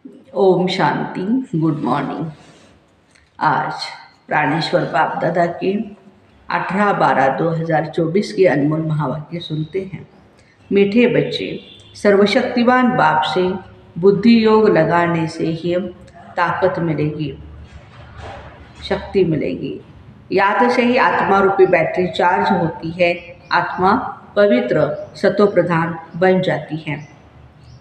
Om Shanti. Good morning. आज प्राणेश्वर बाप दादा के 18/12/2024 के अनमोल महावाक्य सुनते हैं। मीठे बच्चे, सर्वशक्तिवान बाप से बुद्धि योग लगाने से ही ताकत मिलेगी, शक्ति मिलेगी। याद से ही आत्मा रूपी बैटरी चार्ज होती है, आत्मा पवित्र सतो प्रधान बन जाती है।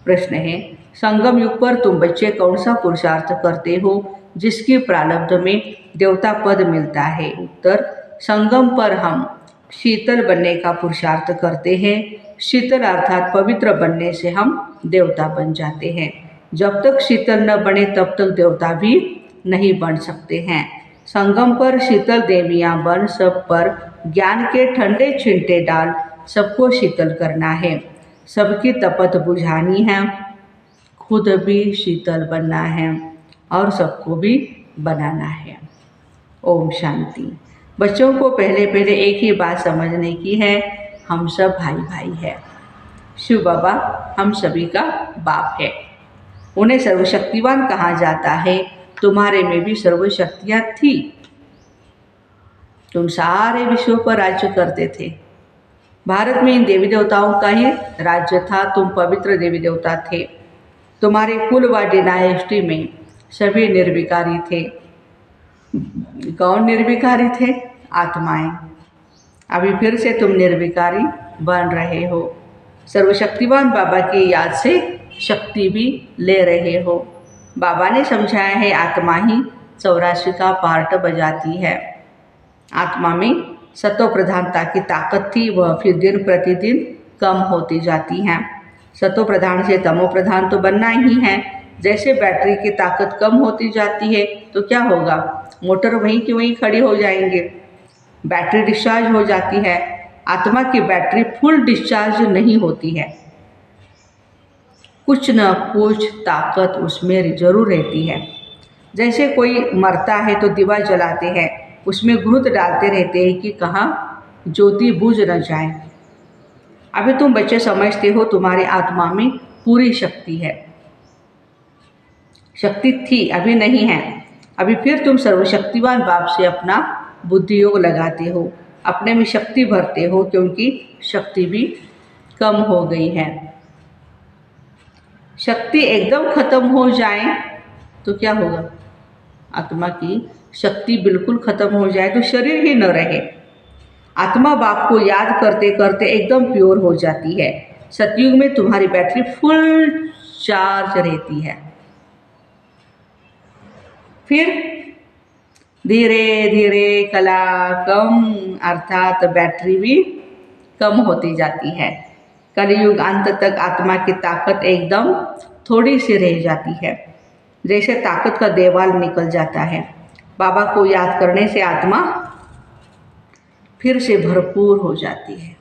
प्रश्न है, संगम युग पर तुम बच्चे कौन सा पुरुषार्थ करते हो जिसकी प्रारब्ध में देवता पद मिलता है? उत्तर, संगम पर हम शीतल बनने का पुरुषार्थ करते हैं। शीतल अर्थात पवित्र बनने से हम देवता बन जाते हैं। जब तक शीतल न बने तब तक देवता भी नहीं बन सकते हैं। संगम पर शीतल देवियां बन सब पर ज्ञान के ठंडे छिंटे डाल सबको शीतल करना है, सबकी तपत बुझानी है, खुद भी शीतल बनना है और सबको भी बनाना है। ओम शांति। बच्चों को पहले पहले एक ही बात समझने की है, हम सब भाई भाई हैं। शिव बाबा हम सभी का बाप है। उन्हें सर्वशक्तिवान कहा जाता है। तुम्हारे में भी सर्वशक्तियाँ थी। तुम सारे विश्व पर राज्य करते थे। भारत में इन देवी देवताओं का ही राज्य था। तुम पवित्र देवी देवता थे। तुम्हारे कुल व डिनाइस्टी में सभी निर्विकारी थे। कौन निर्विकारी थे? आत्माएं। अभी फिर से तुम निर्विकारी बन रहे हो। सर्वशक्तिवान बाबा की याद से शक्ति भी ले रहे हो। बाबा ने समझाया है, आत्मा ही 84 का पार्ट बजाती है। आत्मा में सतो प्रधानता की ताकत थी, वह फिर दिन प्रतिदिन कम होती जाती है। सतो प्रधान से तमो प्रधान तो बनना ही है। जैसे बैटरी की ताकत कम होती जाती है तो क्या होगा? मोटर वहीं की वहीं खड़ी हो जाएंगे, बैटरी डिस्चार्ज हो जाती है। आत्मा की बैटरी फुल डिस्चार्ज नहीं होती है, कुछ न कुछ ताकत उसमें जरूर रहती है। जैसे कोई मरता है तो दिवा जलाते हैं, उसमें घृत डालते रहते हैं कि कहाँ ज्योति बुझ न जाए। अभी तुम बच्चे समझते हो तुम्हारी आत्मा में पूरी शक्ति है। शक्ति थी, अभी नहीं है। अभी फिर तुम सर्वशक्तिवान बाप से अपना बुद्धि योग लगाते हो, अपने में शक्ति भरते हो, क्योंकि शक्ति भी कम हो गई है। शक्ति एकदम खत्म हो जाए तो क्या होगा? आत्मा की शक्ति बिल्कुल खत्म हो जाए तो शरीर ही न रहे। आत्मा बाप को याद करते करते एकदम प्योर हो जाती है। सतयुग में तुम्हारी बैटरी फुल चार्ज रहती है। फिर धीरे धीरे कला कम अर्थात बैटरी भी कम होती जाती है। कलयुग अंत तक आत्मा की ताकत एकदम थोड़ी सी रह जाती है, जैसे ताकत का देवाल निकल जाता है। बाबा को याद करने से आत्मा फिर से भरपूर हो जाती है।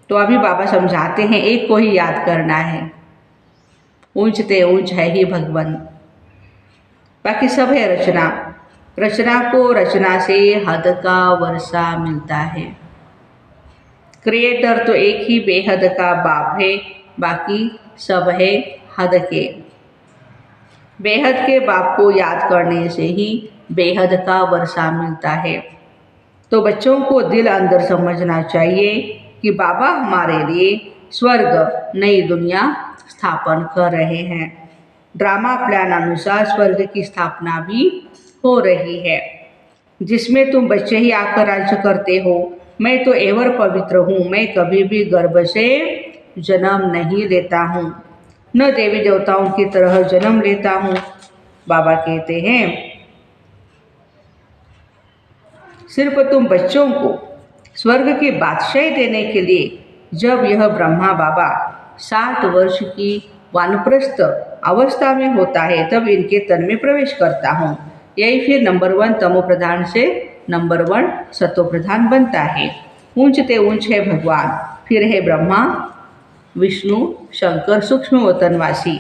तो अभी बाबा समझाते हैं, एक को ही याद करना है, ऊंचते ऊंच है ही भगवान, बाकी सब है रचना। रचना को रचना से हद का वर्षा मिलता है। क्रिएटर तो एक ही बेहद का बाप है, बाकी सब है हद के। बेहद के बाप को याद करने से ही बेहद का वर्षा मिलता है। तो बच्चों को दिल अंदर समझना चाहिए कि बाबा हमारे लिए स्वर्ग नई दुनिया स्थापन कर रहे हैं। ड्रामा प्लान अनुसार स्वर्ग की स्थापना भी हो रही है, जिसमें तुम बच्चे ही आकर राज्य करते हो। मैं तो एवर पवित्र हूँ, मैं कभी भी गर्भ से जन्म नहीं लेता हूँ, न देवी देवताओं की तरह जन्म लेता हूँ। बाबा कहते हैं, सिर्फ तुम बच्चों को स्वर्ग की बादशाही देने के लिए जब यह ब्रह्मा बाबा 60 वर्ष की वानप्रस्थ अवस्था में होता है तब इनके तन में प्रवेश करता हूँ। यही फिर नंबर 1 तमो प्रधान से नंबर 1 सतो प्रधान बनता है। ऊंचते ऊंच है भगवान, फिर है ब्रह्मा विष्णु शंकर सूक्ष्म वतनवासी।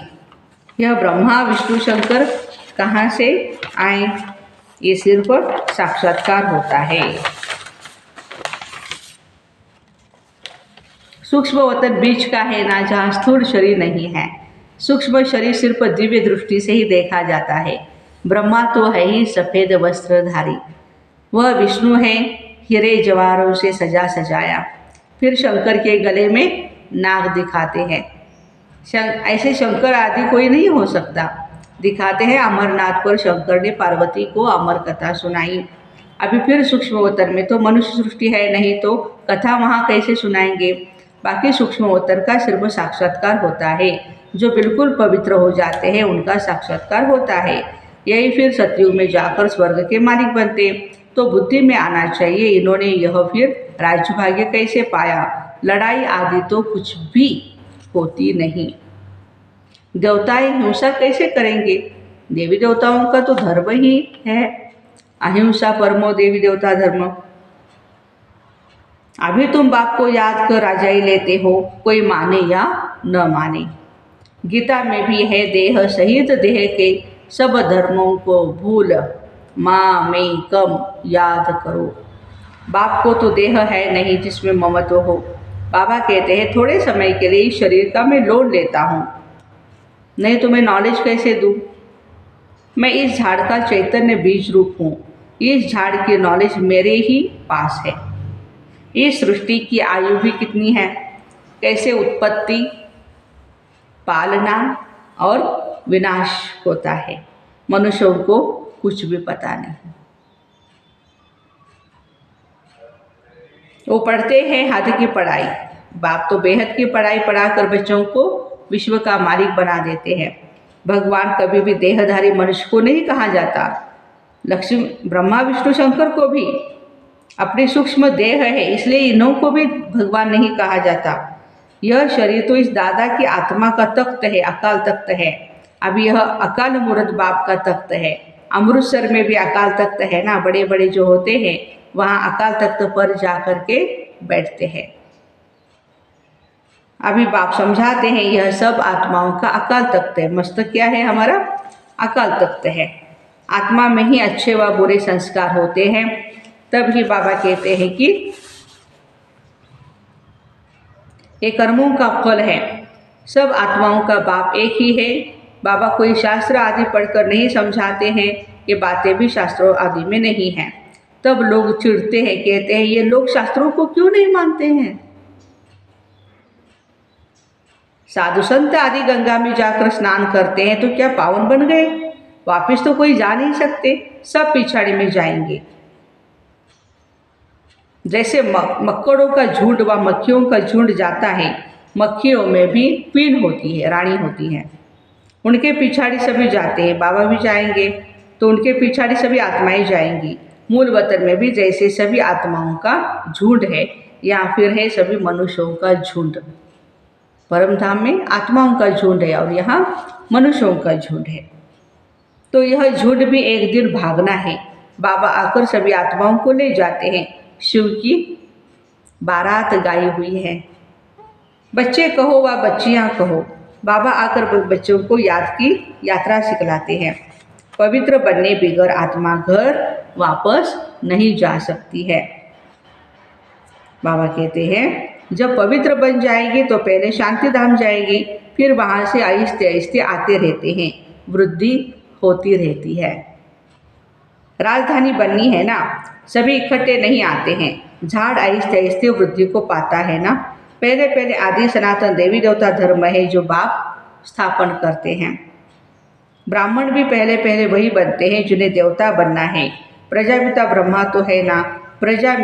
यह ब्रह्मा विष्णु शंकर कहाँ से आए? ये सिर्फ साक्षात्कार होता है। सूक्ष्म वतन बीच का है ना, जहाँ स्थूल शरीर नहीं है। सूक्ष्म शरीर सिर्फ दिव्य दृष्टि से ही देखा जाता है। ब्रह्मा तो है ही सफ़ेद वस्त्रधारी, वह विष्णु है हीरे जवाहरों से सजा सजाया। फिर शंकर के गले में नाग दिखाते हैं। ऐसे शंकर आदि कोई नहीं हो सकता। दिखाते हैं अमरनाथ पर शंकर ने पार्वती को अमर कथा सुनाई। अभी फिर सूक्ष्मोत्तर में तो मनुष्य सृष्टि है नहीं, तो कथा वहाँ कैसे सुनाएंगे। बाकी सूक्ष्मोत्तर का सिर्फ साक्षात्कार होता है। जो बिल्कुल पवित्र हो जाते हैं उनका साक्षात्कार होता है। यही फिर सतयुग में जाकर स्वर्ग के मालिक बनते। तो बुद्धि में आना चाहिए, इन्होंने यह फिर राज्य भाग्य कैसे पाया। लड़ाई आदि तो कुछ भी होती नहीं। देवताएं हिंसा कैसे करेंगे। देवी देवताओं का तो धर्म ही है अहिंसा परमो देवी देवता धर्म। अभी तुम बाप को याद कर राजाई लेते हो, कोई माने या न माने। गीता में भी है देह सहित देह के सब धर्मों को भूल माँ में कम याद करो। बाप को तो देह है नहीं जिसमें ममत्व हो। बाबा कहते हैं थोड़े समय के लिए इस शरीर का मैं लोड लेता हूँ, नहीं तो मैं नॉलेज कैसे दूँ। मैं इस झाड़ का चैतन्य बीज रूप हूँ। इस झाड़ की नॉलेज मेरे ही पास है। इस सृष्टि की आयु भी कितनी है, कैसे उत्पत्ति, पालना और विनाश होता है, मनुष्यों को कुछ भी पता नहीं। वो पढ़ते हैं हद की पढ़ाई। बाप तो बेहद की पढ़ाई पढ़ाकर बच्चों को विश्व का मालिक बना देते हैं। भगवान कभी भी देहधारी मनुष्य को नहीं कहा जाता। लक्ष्मी ब्रह्मा विष्णु शंकर को भी अपनी सूक्ष्म देह है, इसलिए इन्हों को भी भगवान नहीं कहा जाता। यह शरीर तो इस दादा की आत्मा का तख्त है, अकाल तख्त है। अब यह अकाल मूर्त बाप का तख्त है। अमृतसर में भी अकाल तख्त है ना, बड़े बड़े जो होते हैं वहाँ अकाल तख्त पर जा कर के बैठते हैं। अभी बाप समझाते हैं यह सब आत्माओं का अकाल तख्त है। मस्तक क्या है हमारा, अकाल तख्त है। आत्मा में ही अच्छे व बुरे संस्कार होते हैं। तब ही बाबा कहते हैं कि ये कर्मों का फल है। सब आत्माओं का बाप एक ही है। बाबा कोई शास्त्र आदि पढ़कर नहीं समझाते हैं, ये बातें भी शास्त्रों आदि में नहीं हैं। तब लोग चिढ़ते हैं, कहते हैं ये लोग शास्त्रों को क्यों नहीं मानते हैं। साधु संत आदि गंगा में जाकर स्नान करते हैं तो क्या पावन बन गए, वापस तो कोई जा नहीं सकते, सब पिछाड़ी में जाएंगे। जैसे मक्कड़ों का झुंड व मक्खियों का झुंड जाता है, मक्खियों में भी क्वीन होती है, रानी होती है, उनके पिछाड़ी सभी जाते हैं। बाबा भी जाएंगे तो उनके पिछाड़ी सभी आत्माएं जाएंगी। मूल वतन में भी जैसे सभी आत्माओं का झुंड है, या फिर है सभी मनुष्यों का झुंड। परम धाम में आत्माओं का झुंड है और यहाँ मनुष्यों का झुंड है। तो यह झुंड भी एक दिन भागना है। बाबा आकर सभी आत्माओं को ले जाते हैं। शिव की बारात गाई हुई है। बच्चे कहो व बच्चियाँ कहो, बाबा आकर बच्चों को याद की यात्रा सिखलाते हैं। पवित्र बनने बगैर आत्मा घर वापस नहीं जा सकती है। बाबा कहते हैं जब पवित्र बन जाएगी तो पहले शांति धाम जाएगी, फिर वहाँ से आहिस्ते आहिस्ते आते रहते हैं, वृद्धि होती रहती है। राजधानी बननी है ना, सभी इकट्ठे नहीं आते हैं। झाड़ आहिस्ते आहिस्ते वृद्धि को पाता है ना। पहले पहले आदि सनातन देवी देवता धर्म है जो बाप स्थापन करते हैं। ब्राह्मण भी पहले पहले वही बनते हैं जिन्हें देवता बनना है। प्रजापिता ब्रह्मा तो है ना, प्रजा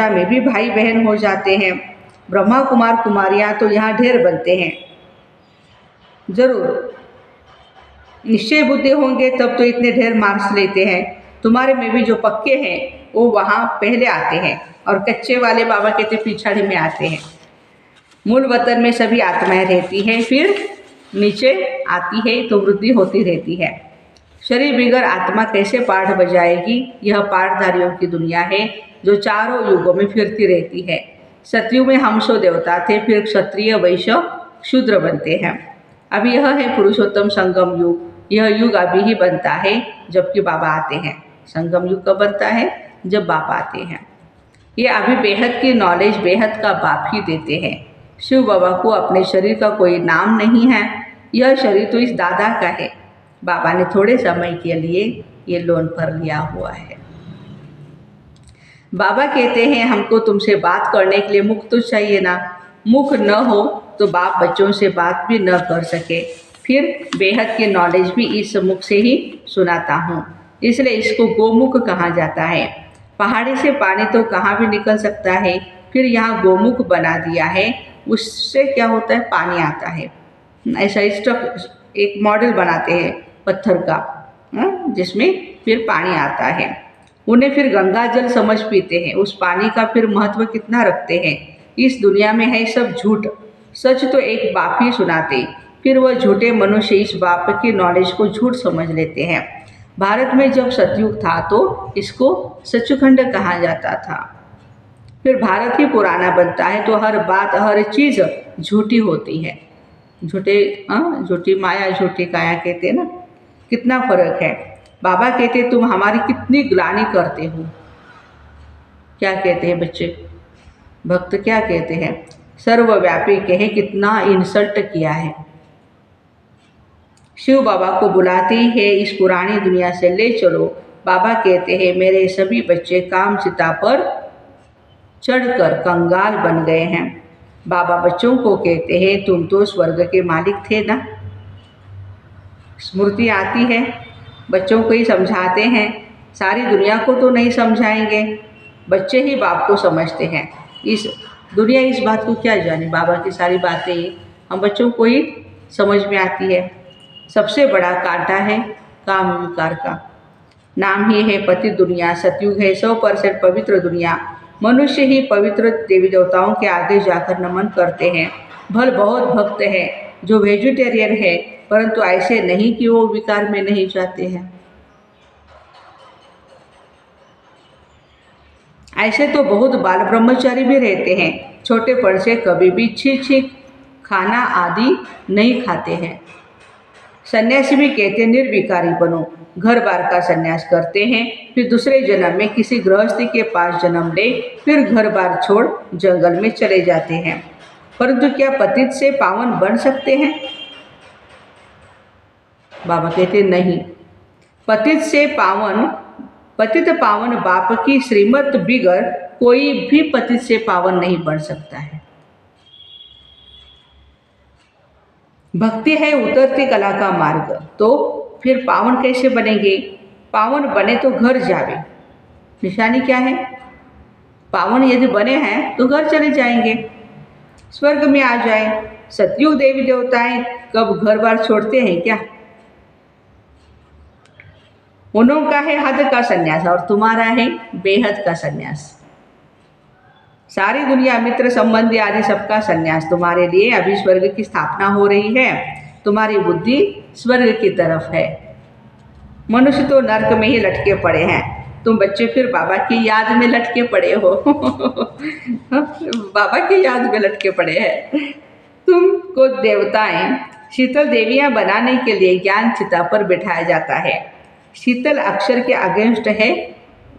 में भी भाई बहन हो जाते हैं। ब्रह्मा कुमार कुमारियाँ तो यहाँ ढेर बनते हैं। जरूर निश्चय बुद्धि होंगे तब तो इतने ढेर मार्क्स लेते हैं। तुम्हारे में भी जो पक्के हैं वो वहाँ पहले आते हैं और कच्चे वाले बाबा कहते पिछाड़ी में आते हैं। मूल वतन में सभी आत्माएं रहती हैं, फिर नीचे आती है तो वृद्धि होती रहती है। शरीर बिगर आत्मा कैसे पाठ बजाएगी। यह पाठधारियों की दुनिया है जो चारों युगों में फिरती रहती है। सतयुग में हम सो देवता थे, फिर क्षत्रिय वैश्य शूद्र बनते हैं। अब यह है पुरुषोत्तम संगम युग। यह युग अभी ही बनता है जबकि बाबा आते हैं। संगम युग कब बनता है, जब बाप आते हैं। ये अभी बेहद की नॉलेज बेहद का बाप ही देते हैं। शिव बाबा को अपने शरीर का कोई नाम नहीं है, यह शरीर तो इस दादा का है। बाबा ने थोड़े समय के लिए ये लोन पर लिया हुआ है। बाबा कहते हैं हमको तुमसे बात करने के लिए मुख तो चाहिए ना, मुख न हो तो बाप बच्चों से बात भी न कर सके, फिर बेहद की नॉलेज भी इस मुख से ही सुनाता हूँ, इसलिए इसको गोमुख कहा जाता है। पहाड़ी से पानी तो कहाँ भी निकल सकता है, फिर यहाँ गोमुख बना दिया है, उससे क्या होता है, पानी आता है। ऐसा एक मॉडल बनाते हैं पत्थर का, जिसमें फिर पानी आता है। उन्हें फिर गंगा जल समझ पीते हैं, उस पानी का फिर महत्व कितना रखते हैं। इस दुनिया में है सब झूठ, सच तो एक बाप ही सुनाते, फिर वह झूठे मनुष्य इस बाप की नॉलेज को झूठ समझ लेते हैं। भारत में जब सतयुग था तो इसको सचखंड कहा जाता था। फिर भारत ही पुराना बनता है तो हर बात हर चीज़ झूठी होती है। झूठी माया झूठी काया कहते हैं ना, कितना फर्क है। बाबा कहते तुम हमारी कितनी ग्लानि करते हो। क्या कहते हैं बच्चे, भक्त क्या कहते हैं, सर्वव्यापी कहे कितना इंसल्ट किया है। शिव बाबा को बुलाते हैं इस पुरानी दुनिया से ले चलो। बाबा कहते हैं मेरे सभी बच्चे काम चिता पर चढ़कर कंगाल बन गए हैं। बाबा बच्चों को कहते हैं तुम तो स्वर्ग के मालिक थे ना। स्मृति आती है, बच्चों को ही समझाते हैं, सारी दुनिया को तो नहीं समझाएंगे, बच्चे ही बाप को समझते हैं। इस दुनिया इस बात को क्या जाने, बाबा की सारी बातें हम बच्चों को ही समझ में आती है। सबसे बड़ा कांटा है काम विकार का, नाम ही है पति दुनिया। सतयुग है 100% पवित्र दुनिया। मनुष्य ही पवित्र देवी देवताओं के आगे जाकर नमन करते हैं। बहुत भक्त हैं जो वेजिटेरियन है, परंतु ऐसे नहीं कि वो विकार में नहीं जाते हैं। ऐसे तो बहुत बाल ब्रह्मचारी भी रहते हैं, छोटेपन से कभी भी छी खाना आदि नहीं खाते हैं। सन्यासी भी कहते निर्विकारी बनो, घर बार का सन्यास करते हैं, फिर दूसरे जन्म में किसी गृहस्थी के पास जन्म ले, फिर घर बार छोड़ जंगल में चले जाते हैं। परंतु क्या पतित से पावन बन सकते हैं? बाबा कहते नहीं, पतित पावन बाप की श्रीमत बिगर कोई भी पतित से पावन नहीं बन सकता है। भक्ति है उतरती कला का मार्ग, तो फिर पावन कैसे बनेंगे? पावन बने तो घर जावे, निशानी क्या है? पावन यदि बने हैं तो घर चले जाएंगे, स्वर्ग में आ जाए। सतयुग देवी देवताएं कब घर बार छोड़ते हैं क्या? उनका है हद का सन्यास और तुम्हारा है बेहद का सन्यास। सारी दुनिया मित्र संबंधी आदि सबका सन्यास तुम्हारे लिए। अभी स्वर्ग की स्थापना हो रही है, तुम्हारी बुद्धि स्वर्ग की तरफ है। मनुष्य तो नरक में ही लटके पड़े हैं, तुम बच्चे फिर बाबा की याद में लटके पड़े हो। बाबा की याद में लटके पड़े हैं। तुमको देवताएं शीतल देवियां बनाने के लिए ज्ञान चिता पर बिठाया जाता है। शीतल अक्षर के अगेंस्ट है,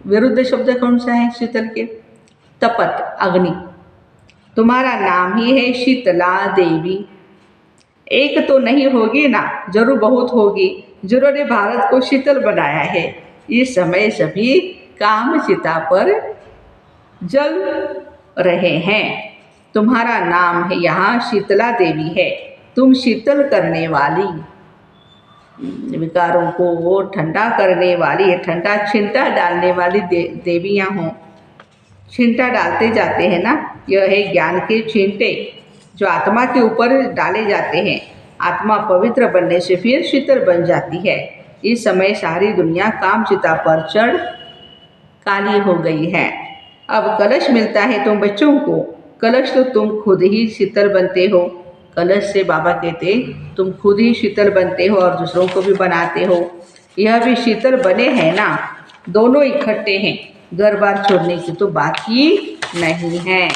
विरुद्ध शब्द कौन सा है शीतल के? तपत, अग्नि। तुम्हारा नाम ही है शीतला देवी। एक तो नहीं होगी ना, जरूर बहुत होगी, जिन्होंने भारत को शीतल बनाया है। इस समय सभी काम चिता पर जल रहे हैं। तुम्हारा नाम है यहाँ शीतला देवी है। तुम शीतल करने वाली, विकारों को वो ठंडा करने वाली, ठंडा छिंटा डालने वाली देवियाँ हों। छिंटा डालते जाते हैं ना, यह है ज्ञान के छिंटे जो आत्मा के ऊपर डाले जाते हैं। आत्मा पवित्र बनने से फिर शीतल बन जाती है। इस समय सारी दुनिया काम चिता पर चढ़ काली हो गई है। अब कलश मिलता है तुम बच्चों को, कलश तो तुम खुद ही शीतल बनते हो। कलश से बाबा कहते तुम खुद ही शीतल बनते हो और दूसरों को भी बनाते हो। यह भी शीतल बने हैं ना, दोनों इकट्ठे हैं। घर बार छोड़ने की तो बात ही नहीं है,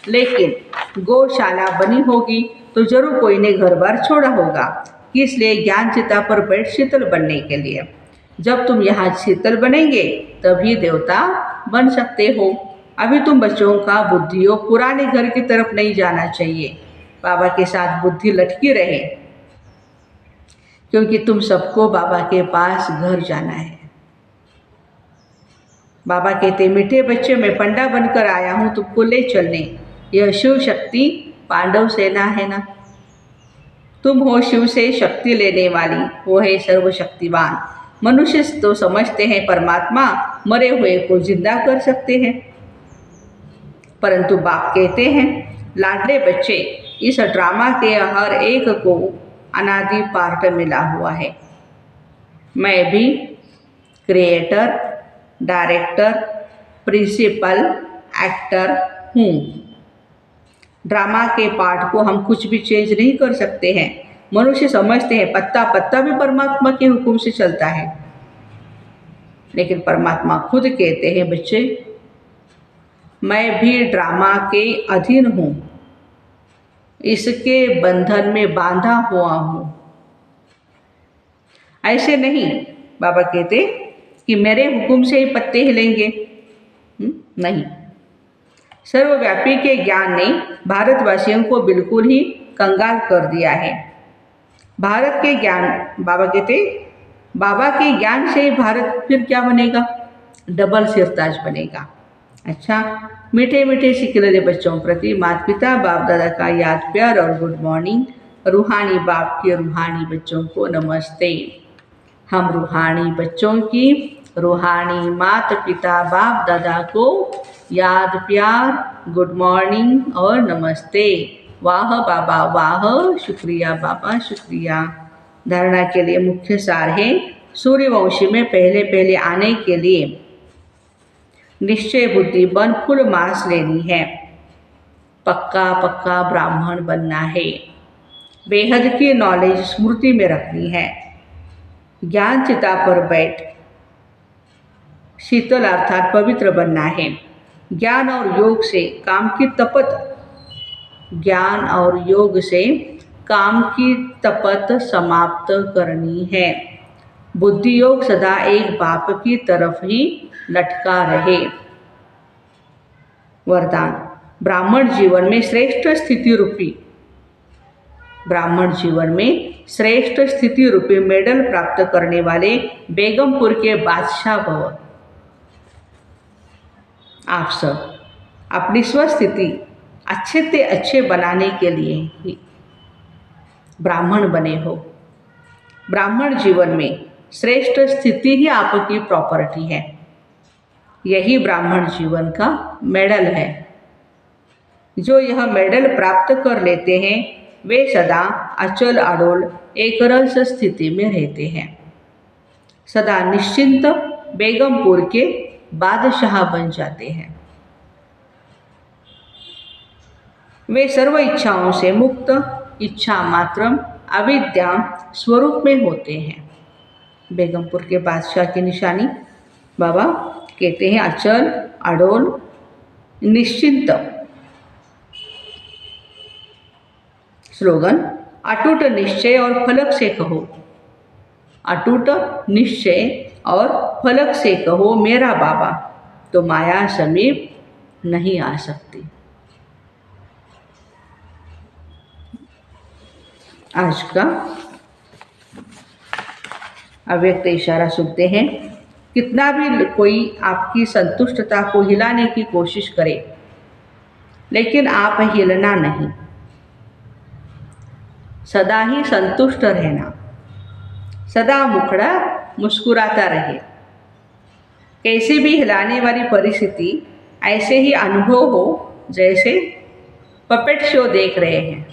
लेकिन गौशाला बनी होगी तो जरूर कोई ने घर बार छोड़ा होगा। इसलिए ज्ञान चिता पर बैठ शीतल बनने के लिए, जब तुम यहाँ शीतल बनेंगे तभी देवता बन सकते हो। अभी तुम बच्चों का बुद्धियों पुराने घर की तरफ नहीं जाना चाहिए। बाबा के साथ बुद्धि लटकी रहे, क्योंकि तुम सबको बाबा के पास घर जाना है। बाबा कहते, मीठे बच्चे, मैं पंडा बनकर आया हूँ तुमको ले चलने। यह शिव शक्ति पांडव सेना है ना। तुम हो शिव से शक्ति लेने वाली, वो है सर्वशक्तिवान। मनुष्य तो समझते हैं परमात्मा मरे हुए को जिंदा कर सकते हैं, परंतु बाप कहते हैं, लाडले बच्चे, इस ड्रामा के हर एक को अनादि पार्ट मिला हुआ है। मैं भी क्रिएटर, डायरेक्टर, प्रिंसिपल, एक्टर हूँ। ड्रामा के पार्ट को हम कुछ भी चेंज नहीं कर सकते हैं। मनुष्य समझते हैं पत्ता पत्ता भी परमात्मा के हुक्म से चलता है, लेकिन परमात्मा खुद कहते हैं, बच्चे मैं भी ड्रामा के अधीन हूँ, इसके बंधन में बांधा हुआ हूँ। ऐसे नहीं, बाबा कहते कि मेरे हुक्म से ही पत्ते हिलेंगे, नहीं। सर्वव्यापी के ज्ञान ने भारतवासियों को बिल्कुल ही कंगाल कर दिया है। भारत के ज्ञान, बाबा कहते, बाबा के ज्ञान से भारत फिर क्या बनेगा? डबल सिरताज बनेगा। अच्छा, मीठे मीठे सिखिलरे बच्चों प्रति माता पिता बाप दादा का याद प्यार और गुड मॉर्निंग। रूहानी बाप के रूहानी बच्चों को नमस्ते। हम रूहानी बच्चों की रूहानी माता पिता बाप दादा को याद प्यार, गुड मॉर्निंग और नमस्ते। वाह बाबा वाह, शुक्रिया बाबा शुक्रिया। धारणा के लिए मुख्य सार है, सूर्यवंशी में पहले पहले आने के लिए निश्चय बुद्धि बन फुल मास लेनी है। पक्का पक्का ब्राह्मण बनना है। बेहद की नॉलेज स्मृति में रखनी है। ज्ञान चिता पर बैठ शीतल अर्थात पवित्र बनना है। ज्ञान और योग से काम की तपत, ज्ञान और योग से काम की तपत समाप्त करनी है। बुद्धि योग सदा एक बाप की तरफ ही लटका रहे। वरदान, ब्राह्मण जीवन में श्रेष्ठ स्थिति रूपी, ब्राह्मण जीवन में श्रेष्ठ स्थिति रूपी मेडल प्राप्त करने वाले बेगमपुर के बादशाह भव। आप सब अपनी स्वस्थिति अच्छे से अच्छे बनाने के लिए ही ब्राह्मण बने हो। ब्राह्मण जीवन में श्रेष्ठ स्थिति ही आपकी प्रॉपर्टी है। यही ब्राह्मण जीवन का मेडल है। जो यह मेडल प्राप्त कर लेते हैं वे सदा अचल अडोल एक रस स्थिति में रहते हैं। सदा निश्चिंत बेगमपुर के बादशाह बन जाते हैं। वे सर्व इच्छाओं से मुक्त, इच्छा मात्र अविद्या स्वरूप में होते हैं। बेगमपुर के बादशाह की निशानी बाबा कहते हैं अचल अडोल निश्चिंत। स्लोगन, अटूट निश्चय और फलक से कहो, अटूट निश्चय और फलक से कहो मेरा बाबा, तो माया समीप नहीं आ सकती। आज का अव्यक्त इशारा सुनते हैं। कितना भी कोई आपकी संतुष्टता को हिलाने की कोशिश करे, लेकिन आप हिलना नहीं, सदा ही संतुष्ट रहना, सदा मुखड़ा मुस्कुराता रहे। कैसी भी हिलाने वाली परिस्थिति ऐसे ही अनुभव हो जैसे पपेट शो देख रहे हैं।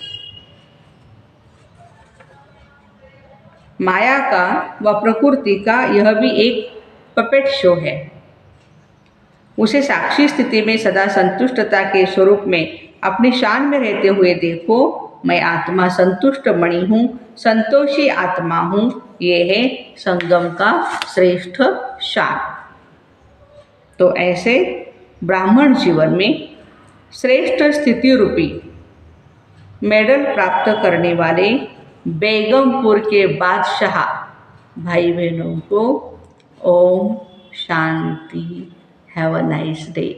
माया का व प्रकृति का यह भी एक पपेट शो है। उसे साक्षी स्थिति में सदा संतुष्टता के स्वरूप में अपनी शान में रहते हुए देखो। मैं आत्मा संतुष्ट मणि हूँ, संतोषी आत्मा हूँ। ये है संगम का श्रेष्ठ शान। तो ऐसे ब्राह्मण जीवन में श्रेष्ठ स्थिति रूपी मेडल प्राप्त करने वाले बेगमपुर के बादशाह भाई बहनों को ओम शांति। Have a nice day.